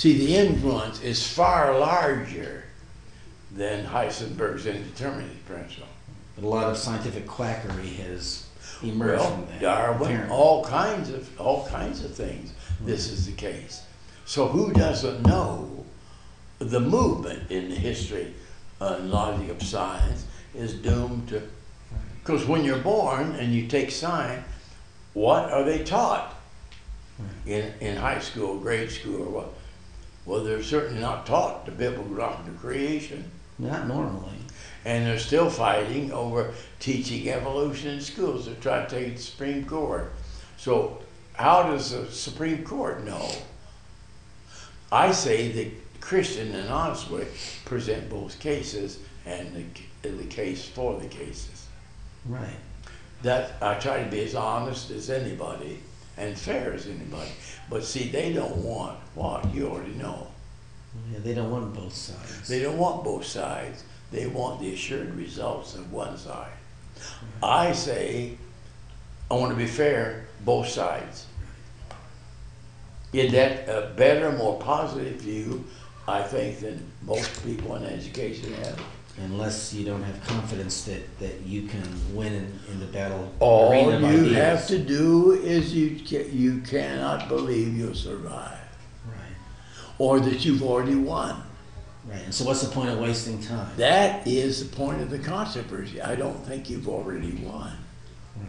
See, the influence is far larger than Heisenberg's indeterminate principle. But a lot of scientific quackery has emerged from that. Darwin, apparently. all kinds of things. This is the case. So who doesn't know the movement in the history and logic of science is doomed to, because when you're born and you take science, what are they taught in high school, grade school, or what? Well, they're certainly not taught the biblical doctrine of creation. Not normally. And they're still fighting over teaching evolution in schools. They're trying to take it to the Supreme Court. So how does the Supreme Court know? I say the Christian and honest way present both cases and the case for the cases. Right. That I try to be as honest as anybody and fair as anybody. But see, they don't want what? You already know. Yeah, they don't want both sides. They don't want both sides. They want the assured results of one side. I say, I want to be fair, both sides. Is that a better, more positive view, I think, than most people in education have? Unless you don't have confidence that you can win in the battle. All arena of you ideas. have to do is you cannot believe you'll survive. Right. Or that you've already won. Right. And so what's the point of wasting time? That is the point of the controversy. I don't think you've already won. Right.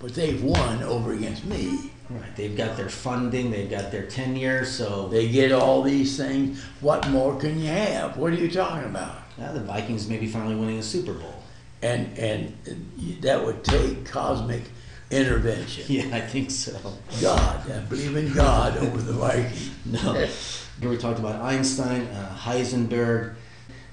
But they've won over against me. Right. They've got their funding, they've got their tenure, so They get all these things. What more can you have? What are you talking about? the Vikings may be finally winning a Super Bowl. And that would take cosmic intervention. Yeah, I think so. God, I believe in God over the Vikings. No. Here we talked about Einstein, Heisenberg,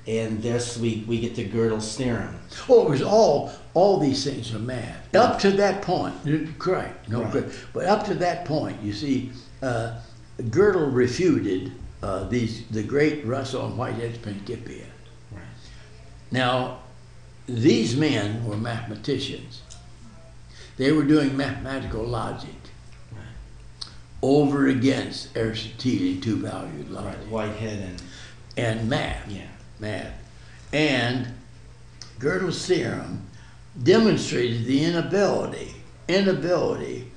and this we get to Gödel's theorem. Oh, it was all these things are math. Up to that point, correct, no Right. good. But up to that point, you see, Gödel refuted the great Russell and Whitehead's Principia. Right. Now, these men were mathematicians. They were doing mathematical logic Right. over against Aristotelian two-valued logic. Right. Whitehead And math. yeah. Math. And Gödel's theorem demonstrated the inability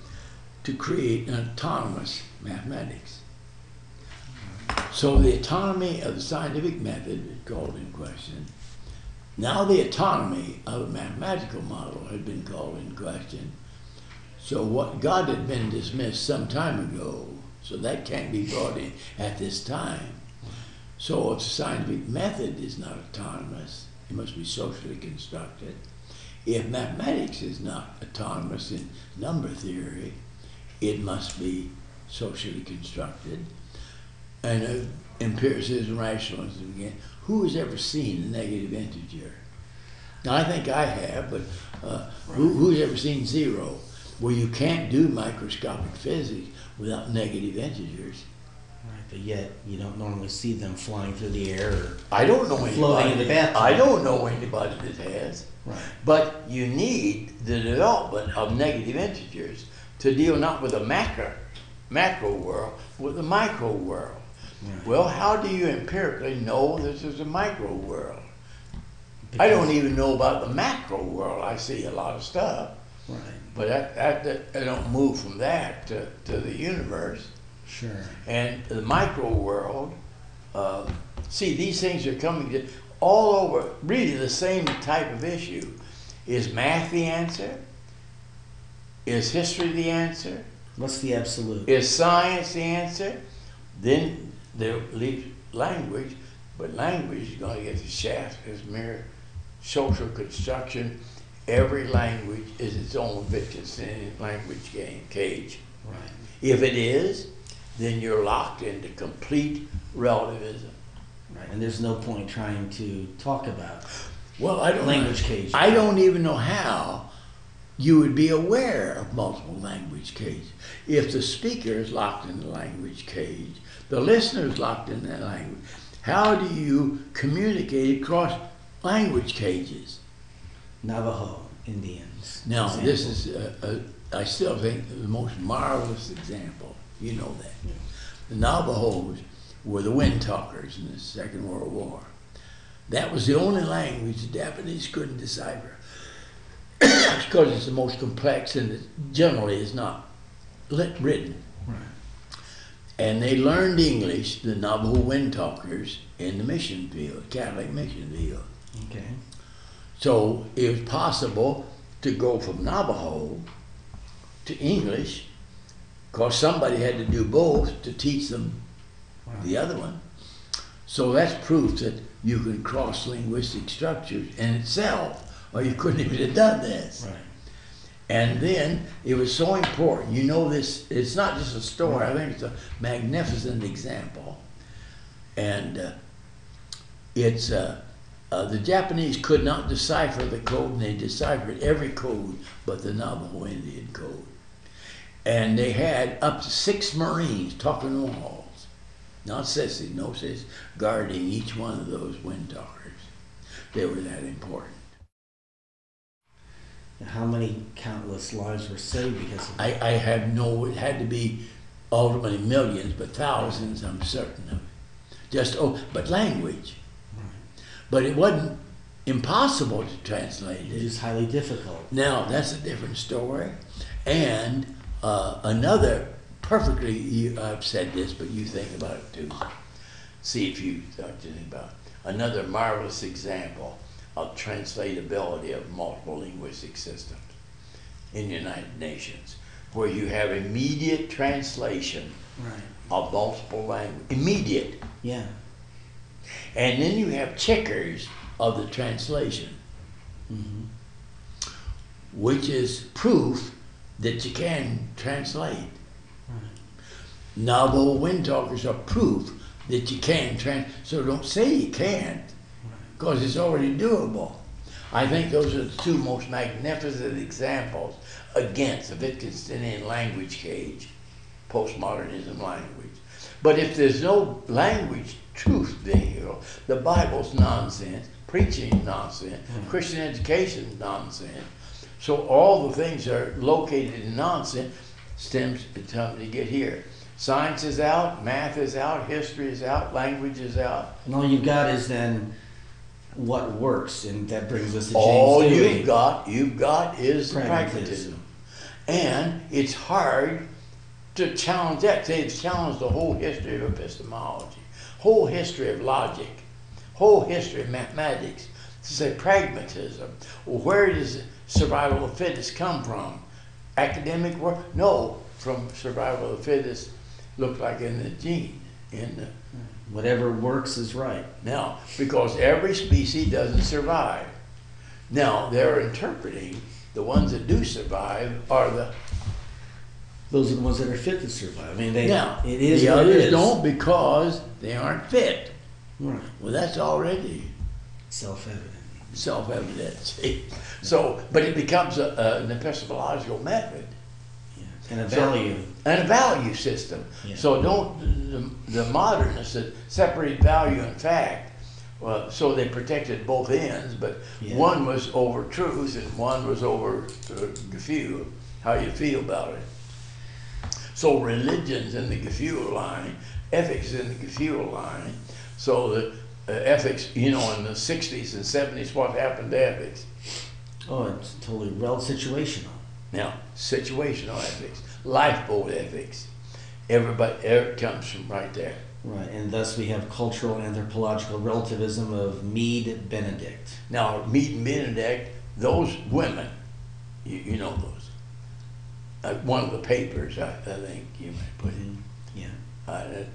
to create an autonomous mathematics. So the autonomy of the scientific method is called in question. Now the autonomy of a mathematical model had been called in question. So what God had been dismissed some time ago, so that can't be brought in at this time. So if the scientific method is not autonomous, it must be socially constructed. If mathematics is not autonomous in number theory, it must be socially constructed. And empiricism, rationalism again. Who has ever seen a negative integer? Now I think I have, but who's ever seen zero? Well, you can't do microscopic physics without negative integers. Right, but yet you don't normally see them flying through the air or I don't know floating in the anybody. bathtub. I don't know anybody that has. Right. But you need the development of negative integers to deal not with the macro world, with the micro world. Right. Well, how do you empirically know this is a micro world? I Because- don't even know about the macro world. I see a lot of stuff, Right. but I don't move from that to the universe. Sure. And the micro world, see, these things are coming to all over, really the same type of issue. Is math the answer? Is history the answer? What's the absolute? Is science the answer? Then they'll leave language, but language is going to get the shaft as mere social construction. Every language is its own Wittgenstein language cage. Right. If it is, then you're locked into complete relativism. Right. And there's no point trying to talk about Well, I don't language cage. I don't even know how you would be aware of multiple language cages. If the speaker is locked in the language cage, the listener is locked in that language, how do you communicate across language cages? Navajo Indians. Now, example. this is, I still think, the most marvelous example. You know that. Yeah. The Navajos were the Wind Talkers in the Second World War. That was the only language the Japanese couldn't decipher because it's the most complex and it generally is not written. Right. And they learned English, the Navajo Wind Talkers, in the mission field, Catholic mission field. Okay. So it was possible to go from Navajo to English because somebody had to do both to teach them the other one. So that's proof that you can cross linguistic structures in itself, or you couldn't even have done this. Right. And then it was so important. You know this, it's not just a story, I think it's a magnificent example. And it's, the Japanese could not decipher the code, and they deciphered every code but the Navajo Indian code. And they had up to 6 Marines talking walls. Not sissies, no sissies, guarding each one of those wind talkers. They were that important. How many countless lives were saved because of that? I have no, it had to be ultimately millions, but thousands, I'm certain of it. But language. Right. But it wasn't impossible to translate It it. is highly difficult. Now, that's a different story. And another, perfectly, I've said this, but you think about it too. See if you start to think about it. Another marvelous example of translatability of multiple linguistic systems in the United Nations, where you have immediate translation of multiple languages. Immediate. Yeah. And then you have checkers of the translation, which is proof that you can translate. Navajo Wind Talkers are proof that you can translate. So don't say you can't, because it's already doable. I think those are the 2 most magnificent examples against the Wittgensteinian language cage, postmodernism language. But if there's no language truth being, the Bible's nonsense, preaching nonsense, Christian education nonsense. So all the things that are located in nonsense stems time to get here. Science is out, math is out, history is out, language is out. And all you've got is then what works, and that brings us to James All Dewey. you've got is pragmatism. And it's hard to challenge that. They've challenged the whole history of epistemology, whole history of logic, whole history of mathematics. To say pragmatism, well, where does survival of the fittest come from? Academic work? No, from survival of the fittest looked like in the gene, in the whatever works is right. now, because every species doesn't survive. Now, they're interpreting the ones that do survive are Those are the ones that are fit to survive. I mean, now, it is the what it others is. don't because they aren't fit. Right. Well, that's already Self-evident. self-evident. See? So, but it becomes an epistemological method. Yeah. And a value. And a value system. Yeah. So the modernists that separate value and fact, well, so they protected both ends, but one was over truth and one was over gefühl, how you feel about it. So religion's in the gefühl line, ethics in the gefühl line. So the ethics, in the 60s and 70s, what happened to ethics? Oh, it's totally situational. Now, situational ethics, lifeboat ethics, it comes from right there. Right, and thus we have cultural anthropological relativism of Mead, Benedict. Now, Mead and Benedict, those women, you know those. One of the papers, I think you might put in. Yeah.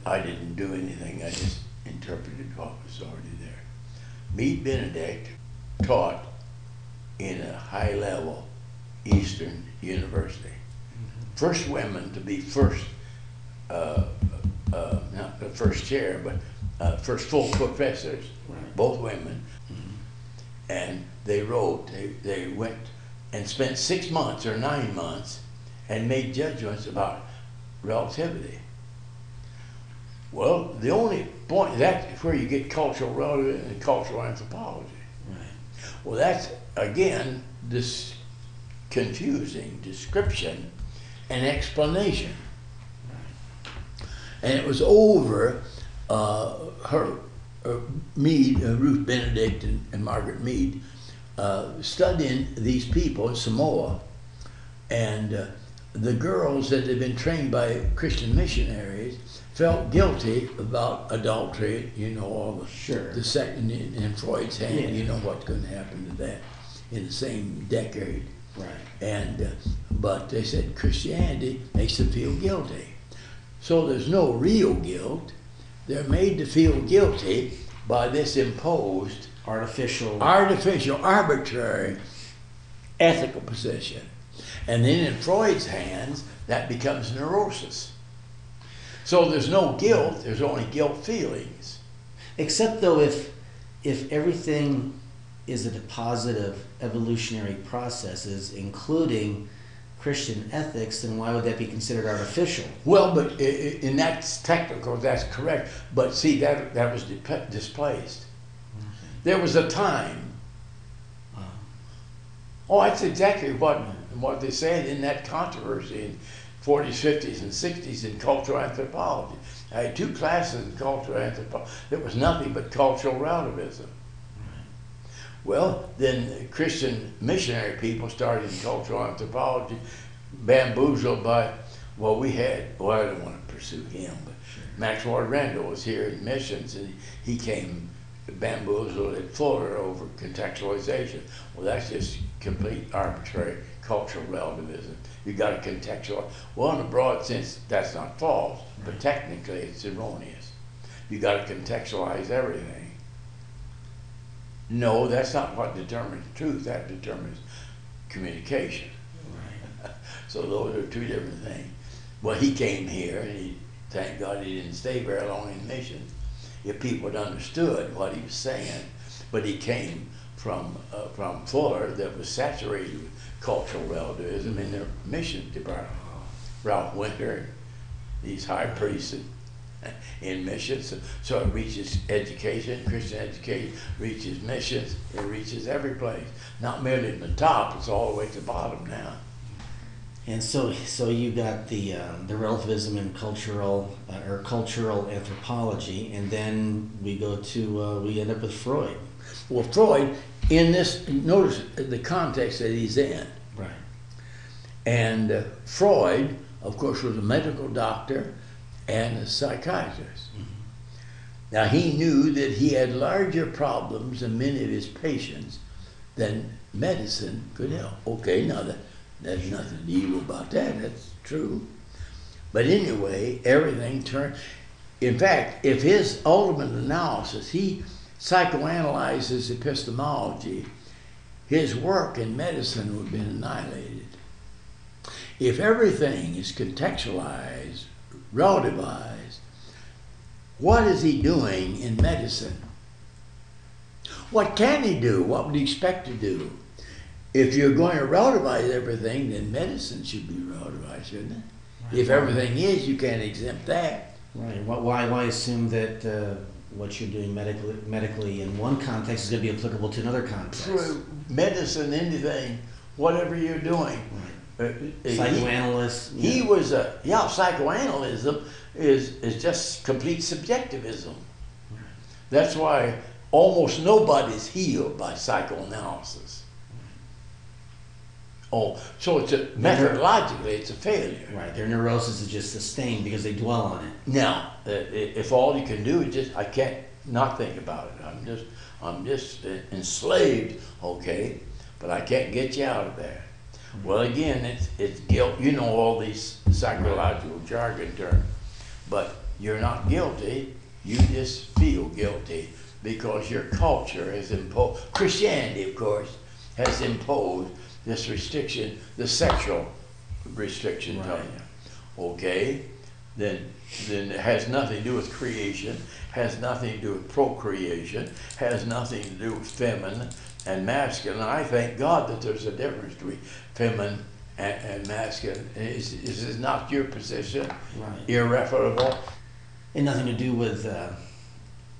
I didn't do anything, I just interpreted what was already there. Mead Benedict taught in a high-level Eastern university. First women to be first, not the first chair, but first full professors, both women. And they wrote, they went and spent 6 months or 9 months and made judgments about relativity. Well, the only point, that's where you get cultural relativism and cultural anthropology. Right. Well, that's, again, this confusing description and explanation. And it was over Mead, Ruth Benedict and Margaret Mead, studying these people in Samoa, and the girls that had been trained by Christian missionaries felt guilty about adultery, all the second in Freud's hand, what's going to happen to that in the same decade. Right. And but they said Christianity makes them feel guilty. So there's no real guilt. They're made to feel guilty by this imposed artificial, arbitrary ethical position. And then in Freud's hands, that becomes neurosis. So there's no guilt, there's only guilt feelings. Except though if everything is a deposit of evolutionary processes, including Christian ethics, then why would that be considered artificial? Well, but in that's technical, that's correct. But see, that was displaced. Okay. There was a time. Oh, that's exactly what they said in that controversy in 40s, 50s, and 60s in cultural anthropology. I had 2 classes in cultural anthropology. It was nothing but cultural relativism. Well, then Christian missionary people started in cultural anthropology, bamboozled by, I don't want to pursue him, but Max Ward Randall was here in missions, and he came bamboozled at Fuller over contextualization. Well, that's just complete arbitrary cultural relativism. You got to contextualize. Well, in a broad sense, that's not false, but technically it's erroneous. You got to contextualize everything. No, that's not what determines truth. That determines communication. Right. So those are 2 different things. Well, he came here, and thank God he didn't stay very long in mission, if people had understood what he was saying. But he came from Fuller that was saturated with cultural relativism in their mission department. Ralph Winter, these high priests in missions, so it reaches education, Christian education, reaches missions, it reaches every place. Not merely at the top, it's all the way to the bottom now. And so you got the relativism in cultural anthropology, and then we end up with Freud. Well, Freud, in this, notice the context that he's in. Right. And Freud, of course, was a medical doctor and a psychiatrist. Mm-hmm. Now, he knew that he had larger problems in many of his patients than medicine could help. Okay, now there's nothing evil about that, that's true. But anyway, everything turned. In fact, if his ultimate analysis, he psychoanalyzes epistemology, his work in medicine would have been annihilated. If everything is contextualized, relativized, what is he doing in medicine? What can he do? What would he expect to do? If you're going to relativize everything, then medicine should be relativized, shouldn't it? Right. If everything is, you can't exempt that. Right. Why assume that what you're doing medically in one context is going to be applicable to another context? True. Medicine, anything, whatever you're doing. Right. Psychoanalyst. He was psychoanalysis is just complete subjectivism. Right. That's why almost nobody's healed by psychoanalysis. Oh, so it's methodologically it's a failure. Right, their neurosis is just sustained because they dwell on it. Now, if all you can do is just, I can't not think about it. I'm just enslaved, okay, but I can't get you out of there. Mm-hmm. Well, again, it's guilt. You know all these psychological jargon terms, but you're not guilty. You just feel guilty because your culture has imposed. Christianity, of course, has imposed this restriction, the sexual restriction, right. Okay, then it has nothing to do with creation, has nothing to do with procreation, has nothing to do with feminine and masculine. I thank God that there's a difference between feminine and masculine. Is this not your position? Right. Irreparable? And nothing to do with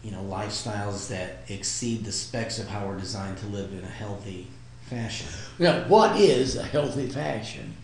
lifestyles that exceed the specs of how we're designed to live in a healthy fashion. Now, what is a healthy fashion?